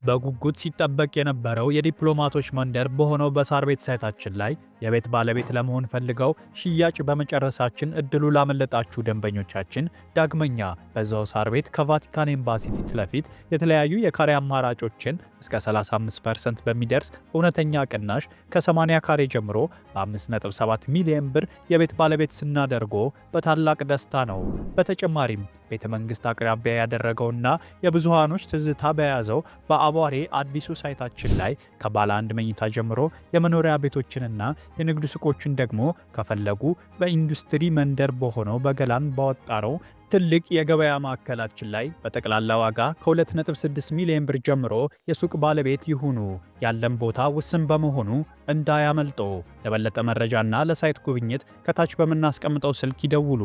በጉጉት ሲጠበቅ የነበረው የዲፕሎማቶች መንደር በሆነው በሳር ቤት ሳይታችን ላይ የቤት ባለቤት ለመሆን ፈልገው ሽያጭ በመጨረሳችን እድሉ ላመለጣችሁ ደንበኞቻችን ዳግመኛ በዛው ሳር ቤት ከቫቲካን ኤምባሲ ፊት ለፊት የተለያዩ የካሬ አማራጮችን እስከ 35% በሚደርስ እውነተኛ ቅናሽ ከ80 ካሬ ጀምሮ በ5.7 ሚሊዮን ብር የቤት ባለቤት ስናደርጎ በታላቅ ደስታ ነው። በተጨማሪም ቤተ መንግስት አቅራቢያ ያደረገውና የብዙሃኖች ትዝታ በያዘው በአቧሬ አዲሱ ሳይታችን ላይ ከባለ አንድ መኝታ ጀምሮ የመኖሪያ ቤቶችንና የንግድ ሱቆችን ደግሞ ከፈለጉ በኢንዱስትሪ መንደር በሆነው በገላን ባወጣረው ትልቅ የገበያ ማዕከላችን ላይ በጠቅላላ ዋጋ ከ2.6 ሚሊዮን ብር ጀምሮ የሱቅ ባለቤት ይሁኑ። ያለን ቦታ ውስን በመሆኑ እንዳያመልጦ። ለበለጠ መረጃና ለሳይት ጉብኝት ከታች በምናስቀምጠው ስልክ ይደውሉ።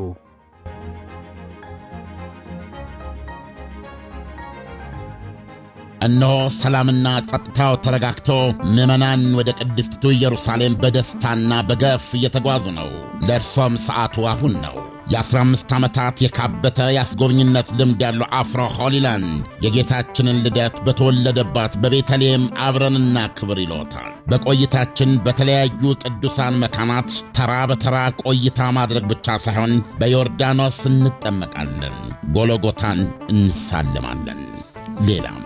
እነሆ ሰላምና ጸጥታው ተረጋግቶ ምዕመናን ወደ ቅድስቲቱ ኢየሩሳሌም በደስታና በገፍ እየተጓዙ ነው። ለእርሶም ሰዓቱ አሁን ነው። የ15 ዓመታት የካበተ የአስጎብኝነት ልምድ ያለው አፍሮ ሆሊላንድ የጌታችንን ልደት በተወለደባት በቤተልሔም አብረንና ክብር ይሎታል። በቆይታችን በተለያዩ ቅዱሳን መካናት ተራ በተራ ቆይታ ማድረግ ብቻ ሳይሆን በዮርዳኖስ እንጠመቃለን፣ ጎሎጎታን እንሳለማለን። ሌላም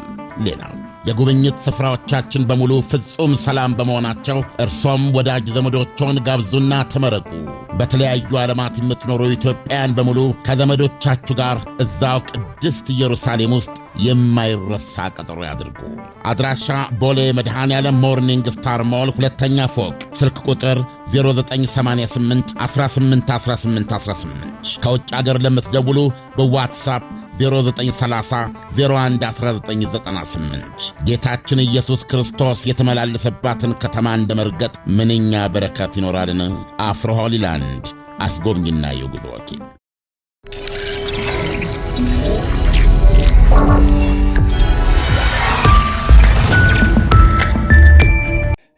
የጉብኝት ስፍራዎቻችን በሙሉ ፍጹም ሰላም በመሆናቸው እርሶም ወዳጅ ዘመዶችዎን ጋብዙና ተመረቁ። በተለያዩ ዓለማት የምትኖሩ ኢትዮጵያውያን በሙሉ ከዘመዶቻችሁ ጋር እዛው ቅድስት ኢየሩሳሌም ውስጥ የማይረሳ ቀጠሮ ያድርጉ። አድራሻ ቦሌ መድኃኔዓለም ሞርኒንግ ስታር ሞል ሁለተኛ ፎቅ፣ ስልክ ቁጥር 0988 181818። ከውጭ አገር ለምትደውሉ በዋትሳፕ 0930 011998። ጌታችን ኢየሱስ ክርስቶስ የተመላለሰባትን ከተማ እንደመርገጥ ምንኛ በረከት ይኖራልን! አፍሮ ሆሊላንድ አስጎብኝና የጉዞ ወኪል።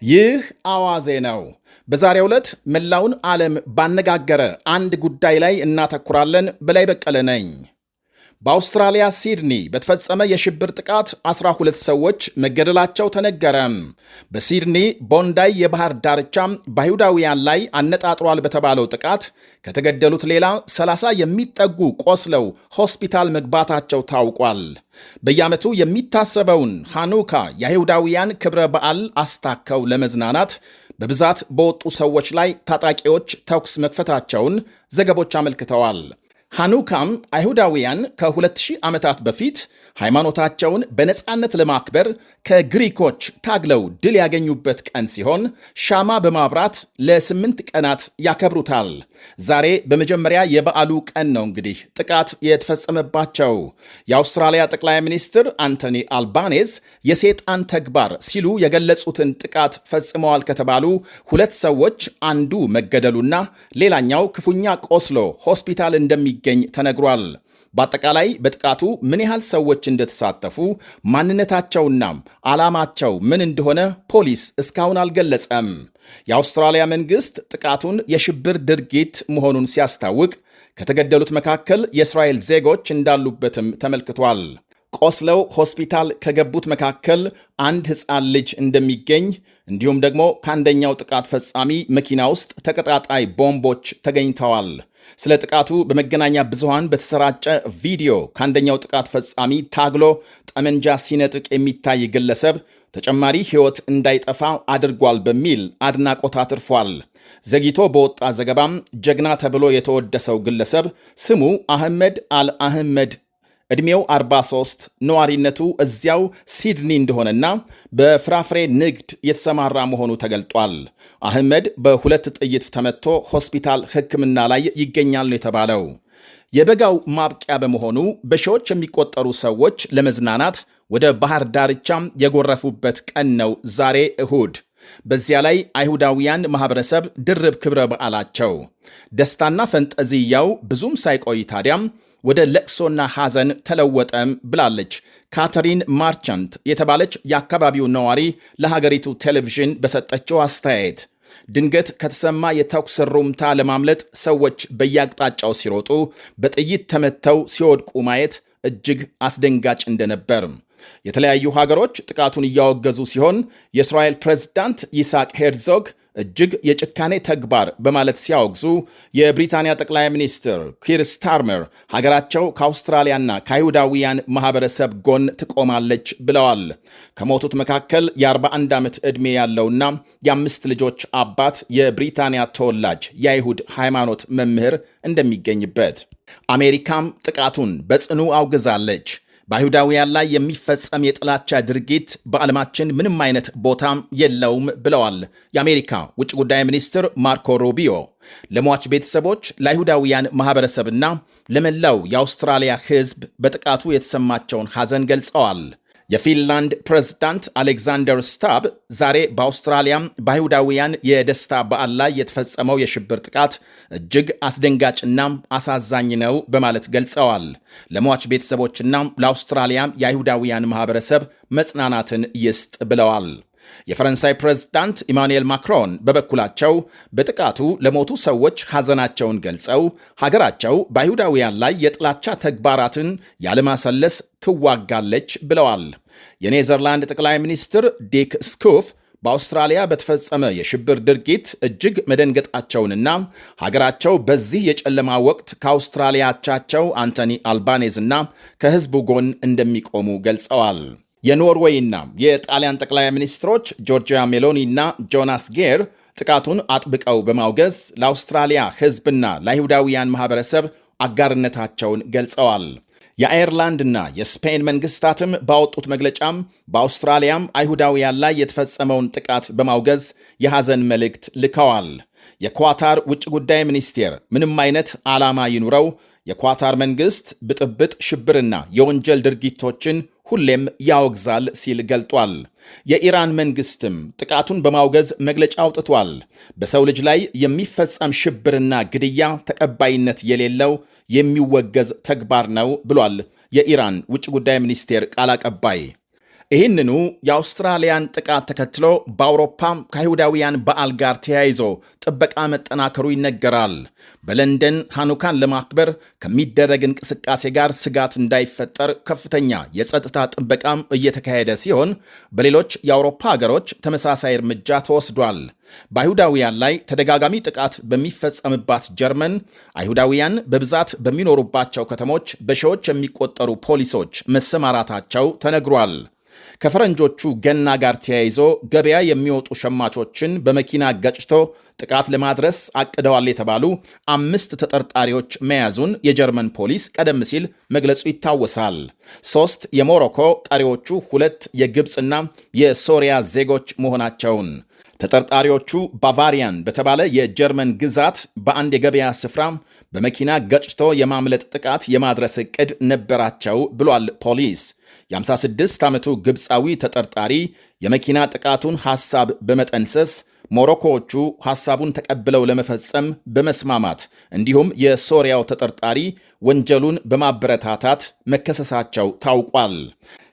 ይህ አዋዜ ነው። በዛሬው ዕለት መላውን ዓለም ባነጋገረ አንድ ጉዳይ ላይ እናተኩራለን። በላይ በቀለ ነኝ። በአውስትራሊያ ሲድኒ በተፈጸመ የሽብር ጥቃት 12 ሰዎች መገደላቸው ተነገረ። በሲድኒ ቦንዳይ የባህር ዳርቻ በአይሁዳውያን ላይ አነጣጥሯል በተባለው ጥቃት ከተገደሉት ሌላ 30 የሚጠጉ ቆስለው ሆስፒታል መግባታቸው ታውቋል። በየዓመቱ የሚታሰበውን ሃኑካ የአይሁዳውያን ክብረ በዓል አስታከው ለመዝናናት በብዛት በወጡ ሰዎች ላይ ታጣቂዎች ተኩስ መክፈታቸውን ዘገቦች አመልክተዋል። ሃኑካም አይሁዳውያን ከ2000 ዓመታት በፊት ሃይማኖታቸውን በነፃነት ለማክበር ከግሪኮች ታግለው ድል ያገኙበት ቀን ሲሆን ሻማ በማብራት ለ8 ቀናት ያከብሩታል። ዛሬ በመጀመሪያ የበዓሉ ቀን ነው እንግዲህ ጥቃት የተፈጸመባቸው። የአውስትራሊያ ጠቅላይ ሚኒስትር አንቶኒ አልባኔዝ የሰይጣን ተግባር ሲሉ የገለጹትን ጥቃት ፈጽመዋል ከተባሉ 2 ሰዎች አንዱ መገደሉና ሌላኛው ክፉኛ ቆስሎ ሆስፒታል እንደሚገኝ ተነግሯል። በአጠቃላይ በጥቃቱ ምን ያህል ሰዎች እንደተሳተፉ ማንነታቸውና ዓላማቸው ምን እንደሆነ ፖሊስ እስካሁን አልገለጸም። የአውስትራሊያ መንግሥት ጥቃቱን የሽብር ድርጊት መሆኑን ሲያስታውቅ ከተገደሉት መካከል የእስራኤል ዜጎች እንዳሉበትም ተመልክቷል። ቆስለው ሆስፒታል ከገቡት መካከል አንድ ሕፃን ልጅ እንደሚገኝ እንዲሁም ደግሞ ከአንደኛው ጥቃት ፈጻሚ መኪና ውስጥ ተቀጣጣይ ቦምቦች ተገኝተዋል። ስለ ጥቃቱ በመገናኛ ብዙሃን በተሰራጨ ቪዲዮ ከአንደኛው ጥቃት ፈጻሚ ታግሎ ጠመንጃ ሲነጥቅ የሚታይ ግለሰብ ተጨማሪ ሕይወት እንዳይጠፋ አድርጓል በሚል አድናቆት አትርፏል። ዘግይቶ በወጣ ዘገባም ጀግና ተብሎ የተወደሰው ግለሰብ ስሙ አህመድ አልአህመድ ዕድሜው 43 ነዋሪነቱ እዚያው ሲድኒ እንደሆነና በፍራፍሬ ንግድ የተሰማራ መሆኑ ተገልጧል። አህመድ በ2 ጥይት ተመቶ ሆስፒታል ሕክምና ላይ ይገኛል ነው የተባለው። የበጋው ማብቂያ በመሆኑ በሺዎች የሚቆጠሩ ሰዎች ለመዝናናት ወደ ባህር ዳርቻም የጎረፉበት ቀን ነው ዛሬ እሁድ። በዚያ ላይ አይሁዳውያን ማህበረሰብ ድርብ ክብረ በዓላቸው ደስታና ፈንጠዝያው ብዙም ሳይቆይ ታዲያም ወደ ለቅሶና ሐዘን ተለወጠም ብላለች ካተሪን ማርቻንት የተባለች የአካባቢው ነዋሪ ለሀገሪቱ ቴሌቪዥን በሰጠችው አስተያየት። ድንገት ከተሰማ የተኩስ ሩምታ ለማምለጥ ሰዎች በየአቅጣጫው ሲሮጡ በጥይት ተመተው ሲወድቁ ማየት እጅግ አስደንጋጭ እንደነበር፣ የተለያዩ ሀገሮች ጥቃቱን እያወገዙ ሲሆን የእስራኤል ፕሬዝዳንት ይስሐቅ ሄርዞግ እጅግ የጭካኔ ተግባር በማለት ሲያወግዙ፣ የብሪታንያ ጠቅላይ ሚኒስትር ኪር ስታርመር ሀገራቸው ከአውስትራሊያና ከአይሁዳውያን ማኅበረሰብ ጎን ትቆማለች ብለዋል። ከሞቱት መካከል የ41 ዓመት ዕድሜ ያለውና የ5 ልጆች አባት የብሪታንያ ተወላጅ የአይሁድ ሃይማኖት መምህር እንደሚገኝበት። አሜሪካም ጥቃቱን በጽኑ አውግዛለች። በአይሁዳውያን ላይ የሚፈጸም የጥላቻ ድርጊት በዓለማችን ምንም አይነት ቦታም የለውም ብለዋል የአሜሪካ ውጭ ጉዳይ ሚኒስትር ማርኮ ሩቢዮ። ለሟች ቤተሰቦች፣ ለአይሁዳውያን ማኅበረሰብና ለመላው የአውስትራሊያ ሕዝብ በጥቃቱ የተሰማቸውን ሐዘን ገልጸዋል። የፊንላንድ ፕሬዝዳንት አሌክዛንደር ስታብ ዛሬ በአውስትራሊያም በአይሁዳውያን የደስታ በዓል ላይ የተፈጸመው የሽብር ጥቃት እጅግ አስደንጋጭና አሳዛኝ ነው በማለት ገልጸዋል። ለሟች ቤተሰቦችና ለአውስትራሊያም የአይሁዳውያን ማኅበረሰብ መጽናናትን ይስጥ ብለዋል። የፈረንሳይ ፕሬዝዳንት ኢማኑኤል ማክሮን በበኩላቸው በጥቃቱ ለሞቱ ሰዎች ሐዘናቸውን ገልጸው ሀገራቸው በአይሁዳውያን ላይ የጥላቻ ተግባራትን ያለማሰለስ ትዋጋለች ብለዋል። የኔዘርላንድ ጠቅላይ ሚኒስትር ዲክ ስኩፍ በአውስትራሊያ በተፈጸመ የሽብር ድርጊት እጅግ መደንገጣቸውንና ሀገራቸው በዚህ የጨለማ ወቅት ከአውስትራሊያ አቻቸው አንቶኒ አልባኔዝና ከሕዝቡ ጎን እንደሚቆሙ ገልጸዋል። የኖርዌይና የጣሊያን ጠቅላይ ሚኒስትሮች ጆርጂያ ሜሎኒና ጆናስ ጌር ጥቃቱን አጥብቀው በማውገዝ ለአውስትራሊያ ሕዝብና ለአይሁዳውያን ማኅበረሰብ አጋርነታቸውን ገልጸዋል። የአየርላንድና የስፔን መንግስታትም ባወጡት መግለጫም በአውስትራሊያም አይሁዳውያን ላይ የተፈጸመውን ጥቃት በማውገዝ የሐዘን መልእክት ልከዋል። የኳታር ውጭ ጉዳይ ሚኒስቴር ምንም አይነት ዓላማ ይኑረው የኳታር መንግስት ብጥብጥ፣ ሽብርና የወንጀል ድርጊቶችን ሁሌም ያወግዛል ሲል ገልጧል። የኢራን መንግስትም ጥቃቱን በማውገዝ መግለጫ አውጥቷል። በሰው ልጅ ላይ የሚፈጸም ሽብርና ግድያ ተቀባይነት የሌለው የሚወገዝ ተግባር ነው ብሏል የኢራን ውጭ ጉዳይ ሚኒስቴር ቃል አቀባይ። ይህንኑ የአውስትራሊያን ጥቃት ተከትሎ በአውሮፓም ከአይሁዳውያን በዓል ጋር ተያይዞ ጥበቃ መጠናከሩ ይነገራል። በለንደን ሃኑካን ለማክበር ከሚደረግ እንቅስቃሴ ጋር ስጋት እንዳይፈጠር ከፍተኛ የጸጥታ ጥበቃም እየተካሄደ ሲሆን፣ በሌሎች የአውሮፓ ሀገሮች ተመሳሳይ እርምጃ ተወስዷል። በአይሁዳውያን ላይ ተደጋጋሚ ጥቃት በሚፈጸምባት ጀርመን አይሁዳውያን በብዛት በሚኖሩባቸው ከተሞች በሺዎች የሚቆጠሩ ፖሊሶች መሰማራታቸው ተነግሯል። ከፈረንጆቹ ገና ጋር ተያይዞ ገበያ የሚወጡ ሸማቾችን በመኪና ገጭቶ ጥቃት ለማድረስ አቅደዋል የተባሉ 5 ተጠርጣሪዎች መያዙን የጀርመን ፖሊስ ቀደም ሲል መግለጹ ይታወሳል። 3 የሞሮኮ፣ ቀሪዎቹ 2 የግብፅና የሶሪያ ዜጎች መሆናቸውን ተጠርጣሪዎቹ ባቫሪያን በተባለ የጀርመን ግዛት በአንድ የገበያ ስፍራ በመኪና ገጭቶ የማምለጥ ጥቃት የማድረስ ዕቅድ ነበራቸው ብሏል ፖሊስ። የ56 ዓመቱ ግብፃዊ ተጠርጣሪ የመኪና ጥቃቱን ሐሳብ በመጠንሰስ ሞሮኮዎቹ ሐሳቡን ተቀብለው ለመፈጸም በመስማማት እንዲሁም የሶሪያው ተጠርጣሪ ወንጀሉን በማበረታታት መከሰሳቸው ታውቋል።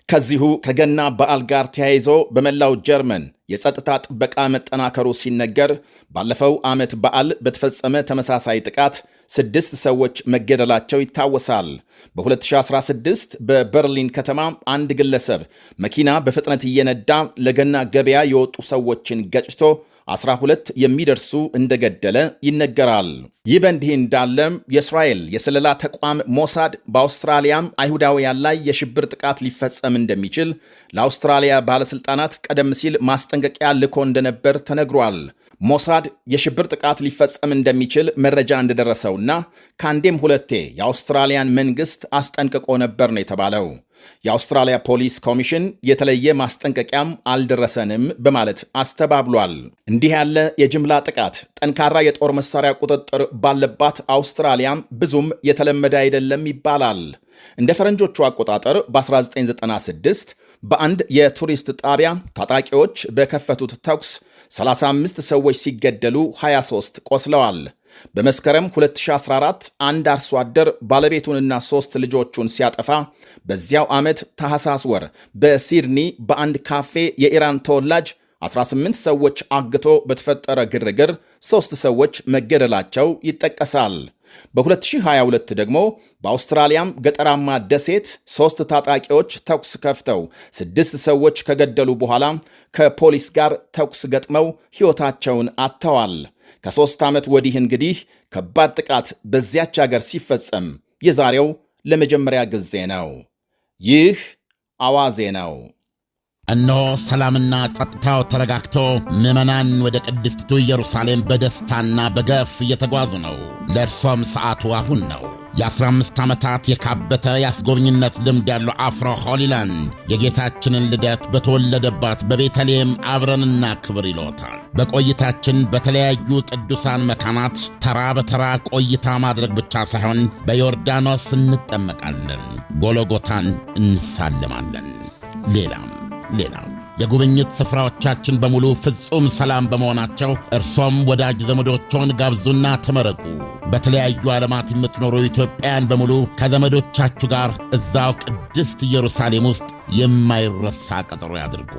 ከዚሁ ከገና በዓል ጋር ተያይዞ በመላው ጀርመን የጸጥታ ጥበቃ መጠናከሩ ሲነገር ባለፈው ዓመት በዓል በተፈጸመ ተመሳሳይ ጥቃት 6 ሰዎች መገደላቸው ይታወሳል። በ2016 በበርሊን ከተማ አንድ ግለሰብ መኪና በፍጥነት እየነዳ ለገና ገበያ የወጡ ሰዎችን ገጭቶ 12 የሚደርሱ እንደገደለ ይነገራል። ይህ በእንዲህ እንዳለም የእስራኤል የስለላ ተቋም ሞሳድ በአውስትራሊያም አይሁዳውያን ላይ የሽብር ጥቃት ሊፈጸም እንደሚችል ለአውስትራሊያ ባለሥልጣናት ቀደም ሲል ማስጠንቀቂያ ልኮ እንደነበር ተነግሯል። ሞሳድ የሽብር ጥቃት ሊፈጸም እንደሚችል መረጃ እንደደረሰውና ከአንዴም ሁለቴ የአውስትራሊያን መንግሥት አስጠንቅቆ ነበር ነው የተባለው። የአውስትራሊያ ፖሊስ ኮሚሽን የተለየ ማስጠንቀቂያም አልደረሰንም በማለት አስተባብሏል። እንዲህ ያለ የጅምላ ጥቃት ጠንካራ የጦር መሳሪያ ቁጥጥር ባለባት አውስትራሊያም ብዙም የተለመደ አይደለም ይባላል። እንደ ፈረንጆቹ አቆጣጠር በ1996 በአንድ የቱሪስት ጣቢያ ታጣቂዎች በከፈቱት ተኩስ 35 ሰዎች ሲገደሉ 23 ቆስለዋል። በመስከረም 2014 አንድ አርሶ አደር ባለቤቱንና 3 ልጆቹን ሲያጠፋ በዚያው ዓመት ታህሳስ ወር በሲድኒ በአንድ ካፌ የኢራን ተወላጅ 18 ሰዎች አግቶ በተፈጠረ ግርግር 3 ሰዎች መገደላቸው ይጠቀሳል። በ2022 ደግሞ በአውስትራሊያም ገጠራማ ደሴት 3 ታጣቂዎች ተኩስ ከፍተው 6 ሰዎች ከገደሉ በኋላ ከፖሊስ ጋር ተኩስ ገጥመው ሕይወታቸውን አጥተዋል። ከ3 ዓመት ወዲህ እንግዲህ ከባድ ጥቃት በዚያች አገር ሲፈጸም የዛሬው ለመጀመሪያ ጊዜ ነው። ይህ አዋዜ ነው። እነሆ ሰላምና ጸጥታው ተረጋግቶ ምዕመናን ወደ ቅድስቲቱ ኢየሩሳሌም በደስታና በገፍ እየተጓዙ ነው። ለእርሶም ሰዓቱ አሁን ነው። የ15 ዓመታት የካበተ የአስጎብኝነት ልምድ ያለው አፍሮ ሆሊላንድ የጌታችንን ልደት በተወለደባት በቤተልሔም አብረንና ክብር ይሎታል። በቆይታችን በተለያዩ ቅዱሳን መካናት ተራ በተራ ቆይታ ማድረግ ብቻ ሳይሆን በዮርዳኖስ እንጠመቃለን፣ ጎሎጎታን እንሳልማለን። ሌላም የጉብኝት ስፍራዎቻችን በሙሉ ፍጹም ሰላም በመሆናቸው እርሶም ወዳጅ ዘመዶችዎን ጋብዙና ተመረቁ። በተለያዩ ዓለማት የምትኖሩ ኢትዮጵያውያን በሙሉ ከዘመዶቻችሁ ጋር እዛው ቅድስት ኢየሩሳሌም ውስጥ የማይረሳ ቀጠሮ ያድርጉ።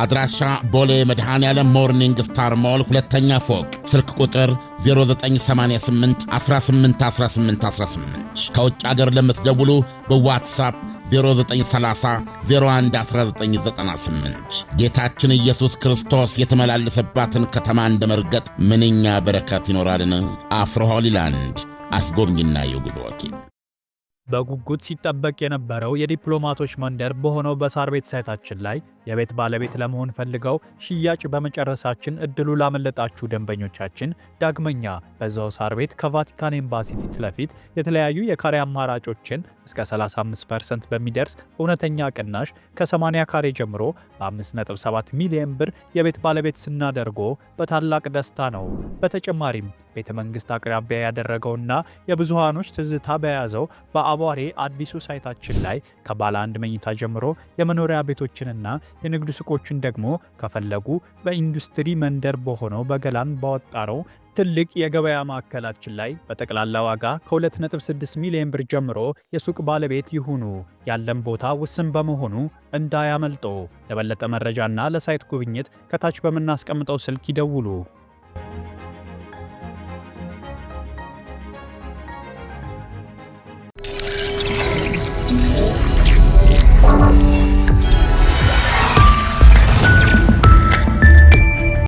አድራሻ ቦሌ መድኃኔዓለም ሞርኒንግ ስታር ሞል ሁለተኛ ፎቅ፣ ስልክ ቁጥር 0988 18 18 18። ከውጭ አገር ለምትደውሉ በዋትሳፕ 0930 01 1998። ጌታችን ኢየሱስ ክርስቶስ የተመላለሰባትን ከተማ እንደ መርገጥ ምንኛ በረከት ይኖራልን! አፍሮ ሆሊላንድ አስጎብኝና የጉዞ ወኪል። በጉጉት ሲጠበቅ የነበረው የዲፕሎማቶች መንደር በሆነው በሳር ቤት ሳይታችን ላይ የቤት ባለቤት ለመሆን ፈልገው ሽያጭ በመጨረሳችን እድሉ ላመለጣችሁ ደንበኞቻችን ዳግመኛ በዛው ሳር ቤት ከቫቲካን ኤምባሲ ፊት ለፊት የተለያዩ የካሬ አማራጮችን እስከ 35% በሚደርስ እውነተኛ ቅናሽ ከ80 ካሬ ጀምሮ በ5.7 ሚሊዮን ብር የቤት ባለቤት ስናደርጎ በታላቅ ደስታ ነው። በተጨማሪም ቤተ መንግስት አቅራቢያ ያደረገውና የብዙሃኖች ትዝታ በያዘው በአቧሬ አዲሱ ሳይታችን ላይ ከባለ 1 መኝታ ጀምሮ የመኖሪያ ቤቶችንና የንግድ ሱቆችን ደግሞ ከፈለጉ በኢንዱስትሪ መንደር በሆነው በገላን ባወጣረው ትልቅ የገበያ ማዕከላችን ላይ በጠቅላላ ዋጋ ከ2.6 ሚሊዮን ብር ጀምሮ የሱቅ ባለቤት ይሁኑ። ያለን ቦታ ውስን በመሆኑ እንዳያመልጦ። ለበለጠ መረጃና ለሳይት ጉብኝት ከታች በምናስቀምጠው ስልክ ይደውሉ።